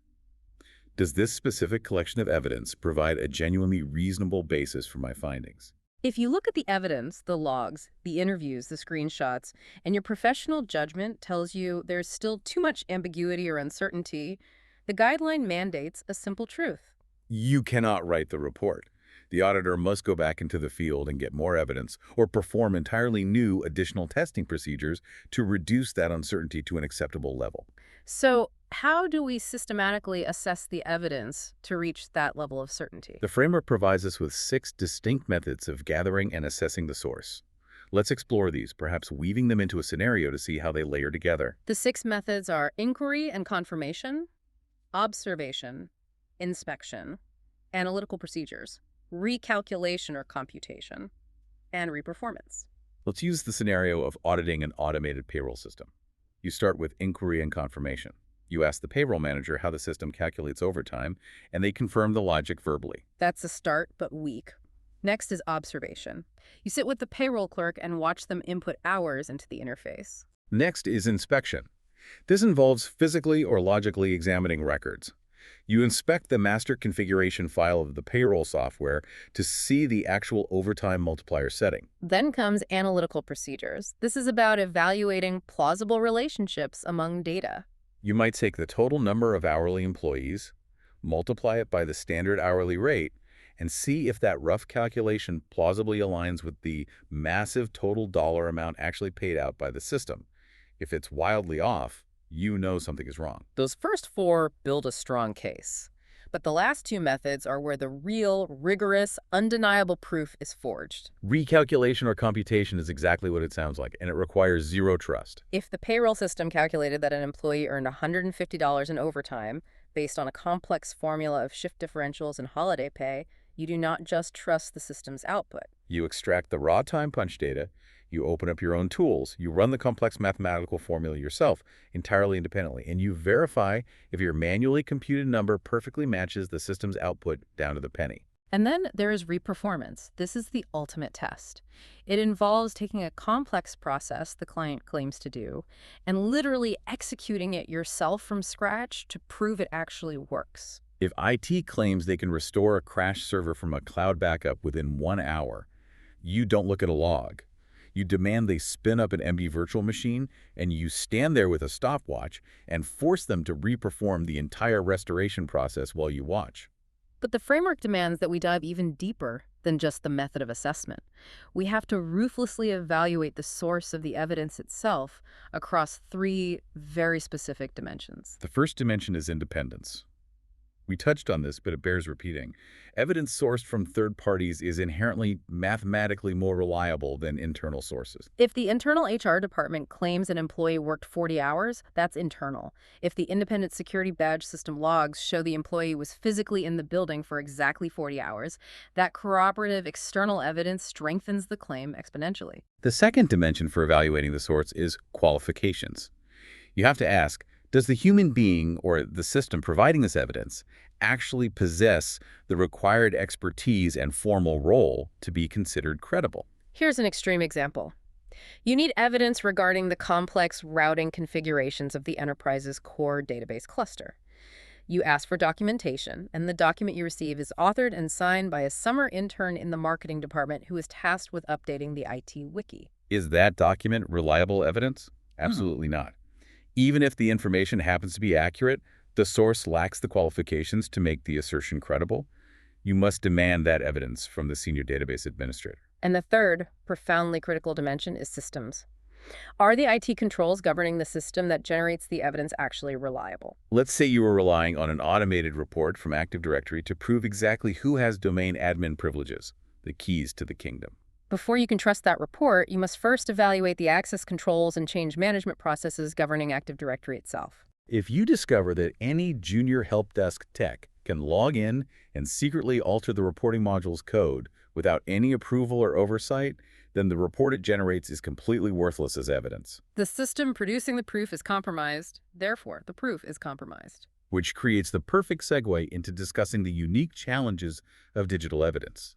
Does this specific collection of evidence provide a genuinely reasonable basis for my findings? If you look at the evidence, the logs, the interviews, the screenshots, and your professional judgment tells you there's still too much ambiguity or uncertainty, the guideline mandates a simple truth. You cannot write the report. The auditor must go back into the field and get more evidence or perform entirely new additional testing procedures to reduce that uncertainty to an acceptable level. So how do we systematically assess the evidence to reach that level of certainty? The framework provides us with 6 distinct methods of gathering and assessing the source. Let's explore these, perhaps weaving them into a scenario to see how they layer together. The 6 methods are inquiry and confirmation, observation, inspection, analytical procedures, recalculation or computation, and reperformance. Let's use the scenario of auditing an automated payroll system. You start with inquiry and confirmation. You ask the payroll manager how the system calculates overtime, and they confirm the logic verbally. That's a start, but weak. Next is observation. You sit with the payroll clerk and watch them input hours into the interface. Next is inspection. This involves physically or logically examining records. You inspect the master configuration file of the payroll software to see the actual overtime multiplier setting. Then comes analytical procedures. This is about evaluating plausible relationships among data. You might take the total number of hourly employees, multiply it by the standard hourly rate, and see if that rough calculation plausibly aligns with the massive total dollar amount actually paid out by the system. If it's wildly off, you know something is wrong. Those first 4 build a strong case. But the last 2 methods are where the real, rigorous, undeniable proof is forged. Recalculation or computation is exactly what it sounds like, and it requires zero trust. If the payroll system calculated that an employee earned $150 in overtime based on a complex formula of shift differentials and holiday pay, you do not just trust the system's output. You extract the raw time punch data, you open up your own tools, you run the complex mathematical formula yourself entirely independently, and you verify if your manually computed number perfectly matches the system's output down to the penny. And then there is reperformance. This is the ultimate test. It involves taking a complex process the client claims to do and literally executing it yourself from scratch to prove it actually works. If IT claims they can restore a crashed server from a cloud backup within 1 hour, you don't look at a log. You demand they spin up an empty virtual machine, and you stand there with a stopwatch and force them to reperform the entire restoration process while you watch. But the framework demands that we dive even deeper than just the method of assessment. We have to ruthlessly evaluate the source of the evidence itself across 3 very specific dimensions. The first dimension is independence. We touched on this, but it bears repeating. Evidence sourced from third parties is inherently mathematically more reliable than internal sources. If the internal HR department claims an employee worked 40 hours, that's internal. If the independent security badge system logs show the employee was physically in the building for exactly 40 hours, that corroborative external evidence strengthens the claim exponentially. The second dimension for evaluating the source is qualifications. You have to ask, does the human being or the system providing this evidence actually possess the required expertise and formal role to be considered credible? Here's an extreme example. You need evidence regarding the complex routing configurations of the enterprise's core database cluster. You ask for documentation, and the document you receive is authored and signed by a summer intern in the marketing department who is tasked with updating the IT wiki. Is that document reliable evidence? Absolutely not. Even if the information happens to be accurate, the source lacks the qualifications to make the assertion credible. You must demand that evidence from the senior database administrator. And the third, profoundly critical dimension is systems. Are the IT controls governing the system that generates the evidence actually reliable? Let's say you were relying on an automated report from Active Directory to prove exactly who has domain admin privileges, the keys to the kingdom. Before you can trust that report, you must first evaluate the access controls and change management processes governing Active Directory itself. If you discover that any junior help desk tech can log in and secretly alter the reporting module's code without any approval or oversight, then the report it generates is completely worthless as evidence. The system producing the proof is compromised, therefore the proof is compromised. Which creates the perfect segue into discussing the unique challenges of digital evidence.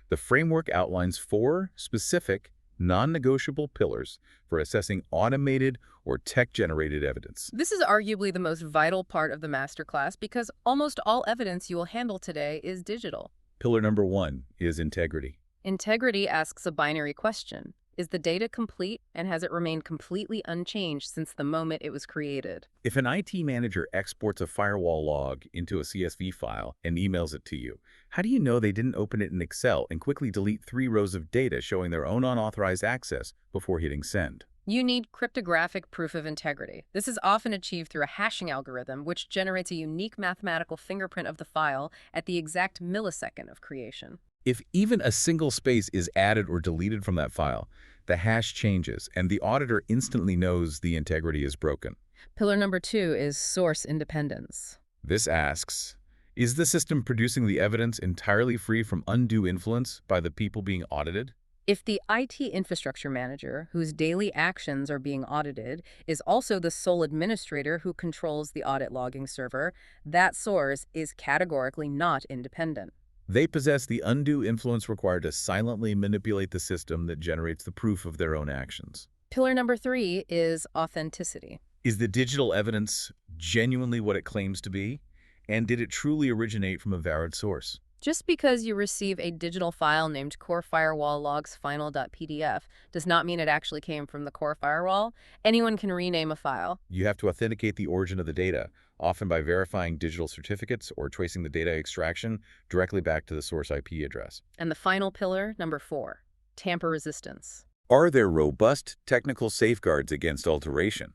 The framework outlines 4 specific, non-negotiable pillars for assessing automated or tech-generated evidence. This is arguably the most vital part of the masterclass because almost all evidence you will handle today is digital. Pillar number 1 is integrity. Integrity asks a binary question. Is the data complete, and has it remained completely unchanged since the moment it was created? If an IT manager exports a firewall log into a CSV file and emails it to you, how do you know they didn't open it in Excel and quickly delete 3 rows of data showing their own unauthorized access before hitting send? You need cryptographic proof of integrity. This is often achieved through a hashing algorithm, which generates a unique mathematical fingerprint of the file at the exact millisecond of creation. If even a single space is added or deleted from that file, The hash changes, and the auditor instantly knows the integrity is broken. Pillar number 2 is source independence. This asks, is the system producing the evidence entirely free from undue influence by the people being audited? If the IT infrastructure manager, whose daily actions are being audited, is also the sole administrator who controls the audit logging server, that source is categorically not independent. They possess the undue influence required to silently manipulate the system that generates the proof of their own actions. Pillar number 3 is authenticity. Is the digital evidence genuinely what it claims to be? And did it truly originate from a valid source? Just because you receive a digital file named core firewall logs final.pdf does not mean it actually came from the core firewall. Anyone can rename a file. You have to authenticate the origin of the data, often by verifying digital certificates or tracing the data extraction directly back to the source IP address. And the final pillar, number 4, tamper resistance. Are there robust technical safeguards against alteration?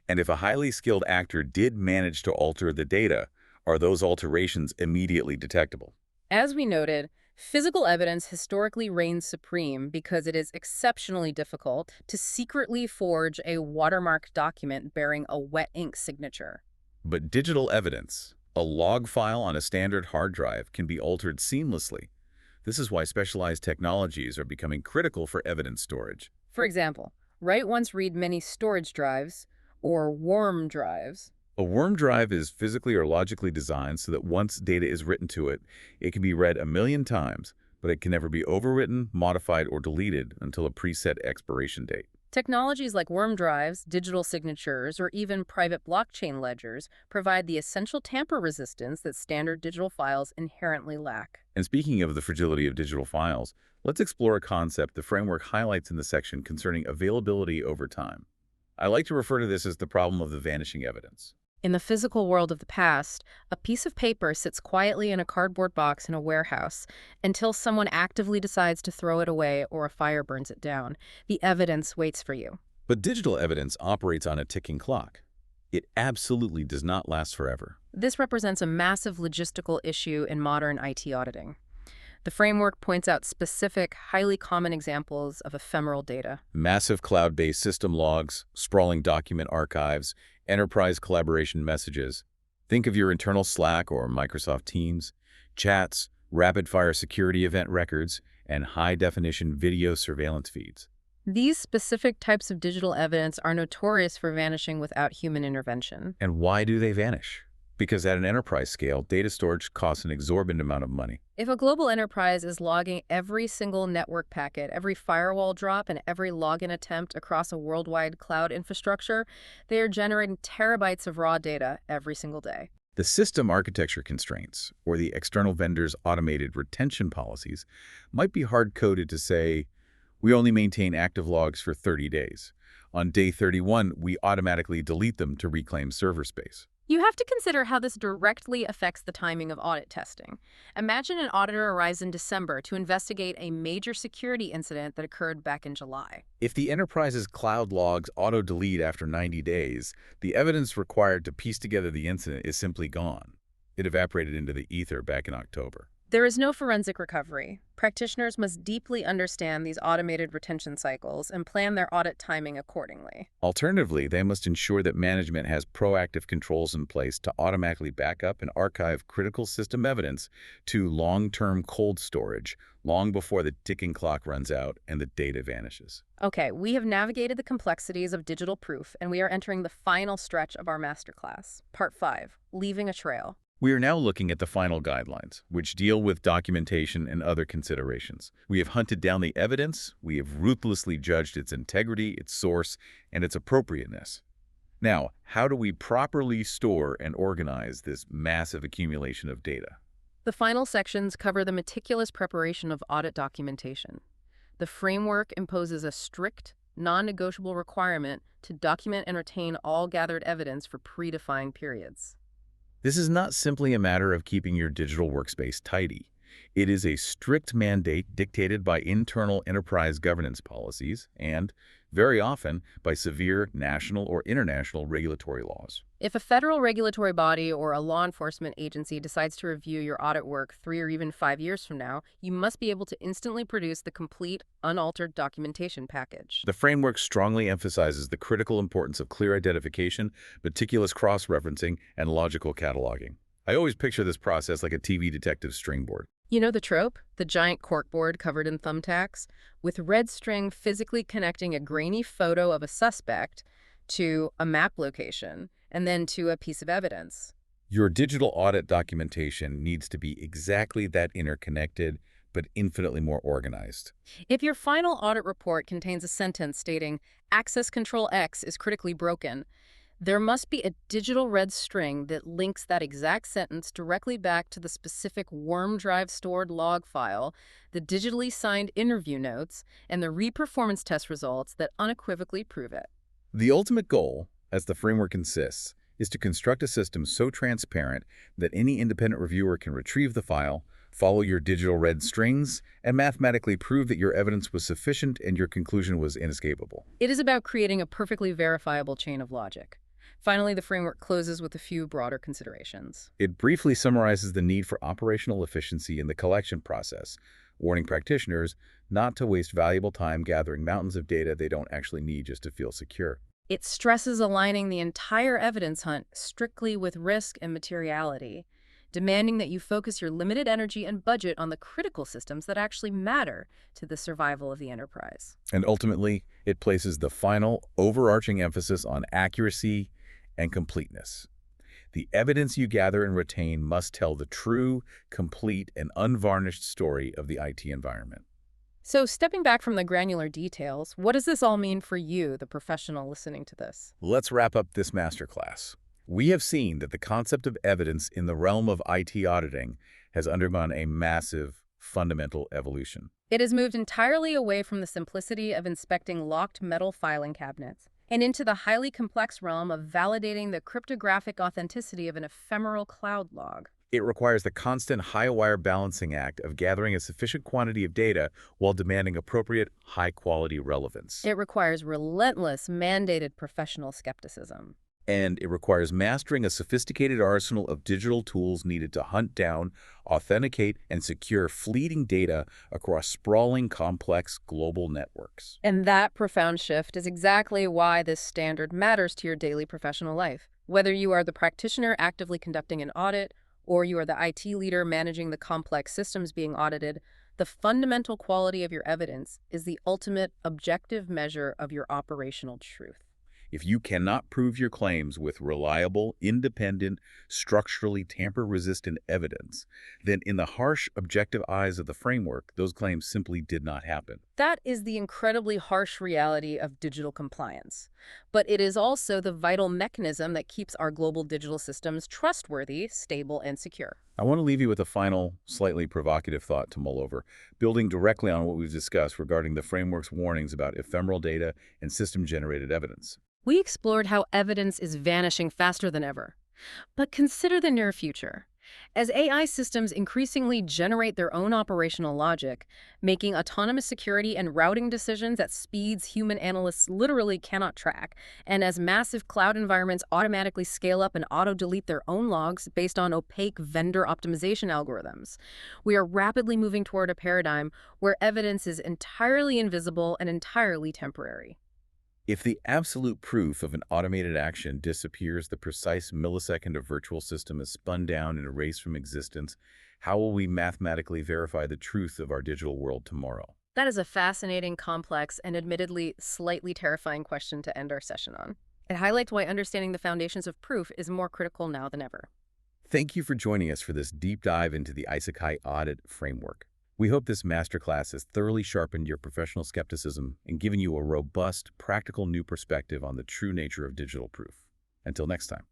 And if a highly skilled actor did manage to alter the data, are those alterations immediately detectable? As we noted, physical evidence historically reigns supreme because it is exceptionally difficult to secretly forge a watermarked document bearing a wet ink signature. But digital evidence, a log file on a standard hard drive, can be altered seamlessly. This is why specialized technologies are becoming critical for evidence storage. For example, write-once-read many storage drives, or worm drives. A worm drive is physically or logically designed so that once data is written to it, it can be read 1,000,000 times, but it can never be overwritten, modified, or deleted until a preset expiration date. Technologies like worm drives, digital signatures, or even private blockchain ledgers provide the essential tamper resistance that standard digital files inherently lack. And speaking of the fragility of digital files, let's explore a concept the framework highlights in the section concerning availability over time. I like to refer to this as the problem of the vanishing evidence. In the physical world of the past, a piece of paper sits quietly in a cardboard box in a warehouse until someone actively decides to throw it away or a fire burns it down. The evidence waits for you. But digital evidence operates on a ticking clock. It absolutely does not last forever. This represents a massive logistical issue in modern IT auditing. The framework points out specific, highly common examples of ephemeral data. Massive cloud-based system logs, sprawling document archives, enterprise collaboration messages. Think of your internal Slack or Microsoft Teams, chats, rapid-fire security event records, and high-definition video surveillance feeds. These specific types of digital evidence are notorious for vanishing without human intervention. And why do they vanish? Because at an enterprise scale, data storage costs an exorbitant amount of money. If a global enterprise is logging every single network packet, every firewall drop, and every login attempt across a worldwide cloud infrastructure, they are generating terabytes of raw data every single day. The system architecture constraints, or the external vendor's automated retention policies, might be hard-coded to say, we only maintain active logs for 30 days. On day 31, we automatically delete them to reclaim server space. You have to consider how this directly affects the timing of audit testing. Imagine an auditor arrives in December to investigate a major security incident that occurred back in July. If the enterprise's cloud logs auto-delete after 90 days, the evidence required to piece together the incident is simply gone. It evaporated into the ether back in October. There is no forensic recovery. Practitioners must deeply understand these automated retention cycles and plan their audit timing accordingly. Alternatively, they must ensure that management has proactive controls in place to automatically back up and archive critical system evidence to long-term cold storage long before the ticking clock runs out and the data vanishes. Okay, we have navigated the complexities of digital proof, and we are entering the final stretch of our masterclass. Part 5, Leaving a Trail. We are now looking at the final guidelines, which deal with documentation and other considerations. We have hunted down the evidence, we have ruthlessly judged its integrity, its source, and its appropriateness. Now, how do we properly store and organize this massive accumulation of data? The final sections cover the meticulous preparation of audit documentation. The framework imposes a strict, non-negotiable requirement to document and retain all gathered evidence for predefined periods. This is not simply a matter of keeping your digital workspace tidy. It is a strict mandate dictated by internal enterprise governance policies and, very often, by severe national or international regulatory laws. If a federal regulatory body or a law enforcement agency decides to review your audit work 3 or even 5 years from now, you must be able to instantly produce the complete, unaltered documentation package. The framework strongly emphasizes the critical importance of clear identification, meticulous cross-referencing, and logical cataloging. I always picture this process like a TV detective string board. You know the trope? The giant corkboard covered in thumbtacks, with red string physically connecting a grainy photo of a suspect to a map location, and then to a piece of evidence. Your digital audit documentation needs to be exactly that interconnected, but infinitely more organized. If your final audit report contains a sentence stating, "Access Control X is critically broken," there must be a digital red string that links that exact sentence directly back to the specific worm drive stored log file, the digitally signed interview notes, and the re-performance test results that unequivocally prove it. The ultimate goal, as the framework insists, is to construct a system so transparent that any independent reviewer can retrieve the file, follow your digital red strings, and mathematically prove that your evidence was sufficient and your conclusion was inescapable. It is about creating a perfectly verifiable chain of logic. Finally, the framework closes with a few broader considerations. It briefly summarizes the need for operational efficiency in the collection process, warning practitioners not to waste valuable time gathering mountains of data they don't actually need just to feel secure. It stresses aligning the entire evidence hunt strictly with risk and materiality, demanding that you focus your limited energy and budget on the critical systems that actually matter to the survival of the enterprise. And ultimately, it places the final, overarching emphasis on accuracy and completeness. The evidence you gather and retain must tell the true, complete, and unvarnished story of the IT environment. So, stepping back from the granular details, what does this all mean for you, the professional listening to this? Let's wrap up this masterclass. We have seen that the concept of evidence in the realm of IT auditing has undergone a massive, fundamental evolution. It has moved entirely away from the simplicity of inspecting locked metal filing cabinets and into the highly complex realm of validating the cryptographic authenticity of an ephemeral cloud log. It requires the constant high-wire balancing act of gathering a sufficient quantity of data while demanding appropriate, high-quality relevance. It requires relentless, mandated professional skepticism. And it requires mastering a sophisticated arsenal of digital tools needed to hunt down, authenticate, and secure fleeting data across sprawling, complex global networks. And that profound shift is exactly why this standard matters to your daily professional life. Whether you are the practitioner actively conducting an audit, or you are the IT leader managing the complex systems being audited, the fundamental quality of your evidence is the ultimate objective measure of your operational truth. If you cannot prove your claims with reliable, independent, structurally tamper-resistant evidence, then in the harsh, objective eyes of the framework, those claims simply did not happen. That is the incredibly harsh reality of digital compliance. But it is also the vital mechanism that keeps our global digital systems trustworthy, stable, and secure. I want to leave you with a final, slightly provocative thought to mull over, building directly on what we've discussed regarding the framework's warnings about ephemeral data and system-generated evidence. We explored how evidence is vanishing faster than ever. But consider the near future. As AI systems increasingly generate their own operational logic, making autonomous security and routing decisions at speeds human analysts literally cannot track, and as massive cloud environments automatically scale up and auto-delete their own logs based on opaque vendor optimization algorithms, we are rapidly moving toward a paradigm where evidence is entirely invisible and entirely temporary. If the absolute proof of an automated action disappears, the precise millisecond a virtual system is spun down and erased from existence, how will we mathematically verify the truth of our digital world tomorrow? That is a fascinating, complex, and admittedly slightly terrifying question to end our session on. It highlights why understanding the foundations of proof is more critical now than ever. Thank you for joining us for this deep dive into the ISACA audit framework. We hope this masterclass has thoroughly sharpened your professional skepticism and given you a robust, practical new perspective on the true nature of digital proof. Until next time.